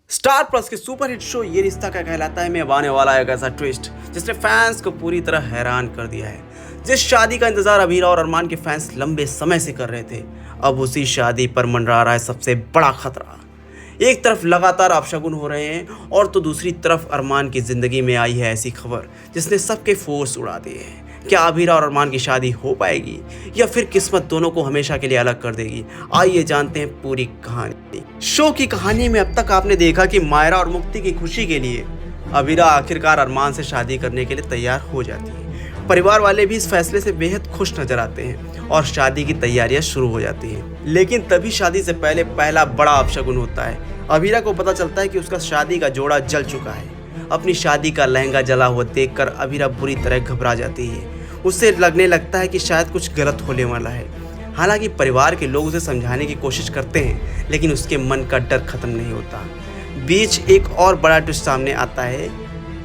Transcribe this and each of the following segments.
Star plus के super hit show ये रिश्ता क्या कहलाता है में अब आने वाला है एक ऐसा ट्विस्ट जिसने फैंस को पूरी तरह हैरान कर दिया है। जिस शादी का इंतजार अभीरा और अरमान के फैंस लंबे समय से कर रहे थे, अब उसी शादी पर मंडरा रहा है सबसे बड़ा खतरा। एक तरफ लगातार अपशगुन हो रहे हैं और तो दूसरी तरफ अरमान की जिंदगी में आई है ऐसी खबर जिसने सबके फोर्स उड़ा दिए हैं। क्या अभीरा और अरमान की शादी हो पाएगी या फिर किस्मत दोनों को हमेशा के लिए अलग कर देगी? आइए जानते हैं पूरी कहानी। शो की कहानी में अब तक आपने देखा कि मायरा और मुक्ति की खुशी के लिए अभीरा आखिरकार अरमान से शादी करने के लिए तैयार हो जाती है। परिवार वाले भी इस फैसले से बेहद खुश नजर आते हैं और शादी की तैयारियां शुरू हो जाती हैं। लेकिन तभी शादी से पहले पहला बड़ा अपशगुन होता है। अभीरा को पता चलता है कि उसका शादी का जोड़ा जल चुका है। अपनी शादी का लहंगा जला हुआ देखकर अभीरा बुरी तरह घबरा जाती है। उससे लगने लगता है कि शायद कुछ गलत होने वाला है। हालांकि परिवार के लोग उसे समझाने की कोशिश करते हैं, लेकिन उसके मन का डर खत्म नहीं होता। बीच एक और बड़ा ट्विस्ट सामने आता है।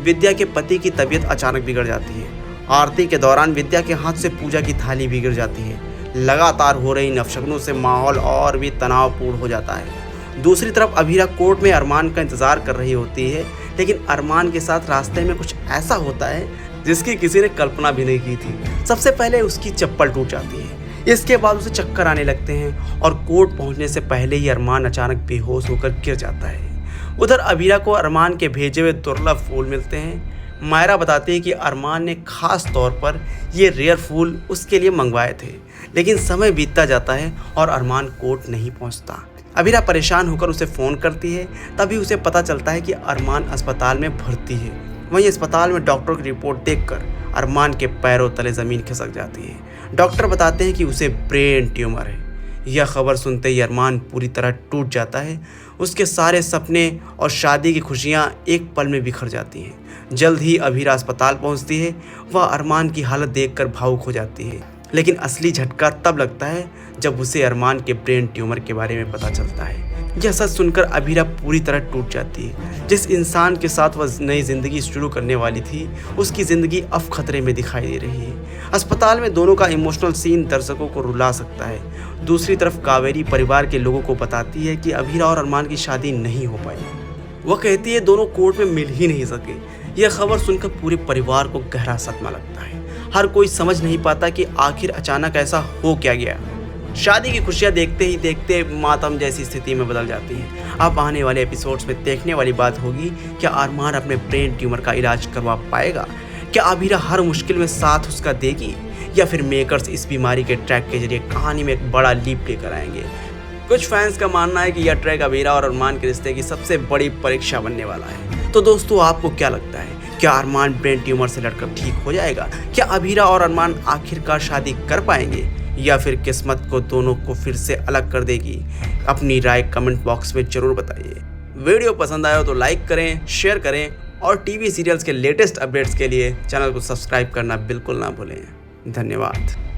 विद्या के पति की तबीयत अचानक बिगड़ जाती है। आरती के दौरान विद्या के हाथ से पूजा की थाली बिगड़ जाती है। लगातार हो रही अपशगुनों से माहौल और भी तनावपूर्ण हो जाता है। दूसरी तरफ अभीरा कोर्ट में अरमान का इंतजार कर रही होती है, लेकिन अरमान के साथ रास्ते में कुछ ऐसा होता है जिसकी किसी ने कल्पना भी नहीं की थी। सबसे पहले उसकी चप्पल टूट जाती है। इसके बाद उसे चक्कर आने लगते हैं और कोर्ट पहुंचने से पहले ही अरमान अचानक बेहोश होकर गिर जाता है। उधर अभीरा को अरमान के भेजे हुए दुर्लभ फूल मिलते हैं। मायरा बताती है कि अरमान ने खास तौर पर ये रेयर फूल उसके लिए मंगवाए थे, लेकिन समय बीतता जाता है और अरमान कोर्ट नहीं पहुंचता। अभीरा परेशान होकर उसे फ़ोन करती है। तभी उसे पता चलता है कि अरमान अस्पताल में भर्ती है। वहीं अस्पताल में डॉक्टर की रिपोर्ट देखकर अरमान के पैरों तले ज़मीन खिसक जाती है। डॉक्टर बताते हैं कि उसे ब्रेन ट्यूमर है। यह खबर सुनते ही अरमान पूरी तरह टूट जाता है। उसके सारे सपने और शादी की खुशियां एक पल में बिखर जाती हैं। जल्द ही अभीरा अस्पताल पहुंचती है। वह अरमान की हालत देखकर भावुक हो जाती है, लेकिन असली झटका तब लगता है जब उसे अरमान के ब्रेन ट्यूमर के बारे में पता चलता है। यह सच सुनकर अभीरा पूरी तरह टूट जाती है। जिस इंसान के साथ वह नई जिंदगी शुरू करने वाली थी, उसकी ज़िंदगी अब खतरे में दिखाई दे रही है। अस्पताल में दोनों का इमोशनल सीन दर्शकों को रुला सकता है। दूसरी तरफ कावेरी परिवार के लोगों को बताती है कि अभीरा और अरमान की शादी नहीं हो पाई। वह कहती है दोनों कोर्ट में मिल ही नहीं सके। यह खबर सुनकर पूरे परिवार को गहरा सदमा लगता है। हर कोई समझ नहीं पाता कि आखिर अचानक ऐसा हो क्या गया। शादी की खुशियां देखते ही देखते मातम जैसी स्थिति में बदल जाती हैं। अब आने वाले एपिसोड्स में देखने वाली बात होगी, क्या अरमान अपने ब्रेन ट्यूमर का इलाज करवा पाएगा? क्या अभीरा हर मुश्किल में साथ उसका देगी, या फिर मेकर्स इस बीमारी के ट्रैक के जरिए कहानी में एक बड़ा लीप लेकर आएंगे? कुछ फैंस का मानना है कि यह ट्रैक अभीरा और अरमान के रिश्ते की सबसे बड़ी परीक्षा बनने वाला है। तो दोस्तों, आपको क्या लगता है? क्या अरमान ब्रेन ट्यूमर से लड़कर ठीक हो जाएगा? क्या अभीरा और अरमान आखिरकार शादी कर पाएंगे, या फिर किस्मत को दोनों को फिर से अलग कर देगी? अपनी राय कमेंट बॉक्स में जरूर बताइए। वीडियो पसंद आया हो तो लाइक करें, शेयर करें और टीवी सीरियल्स के लेटेस्ट अपडेट्स के लिए चैनल को सब्सक्राइब करना बिल्कुल ना भूलें। धन्यवाद।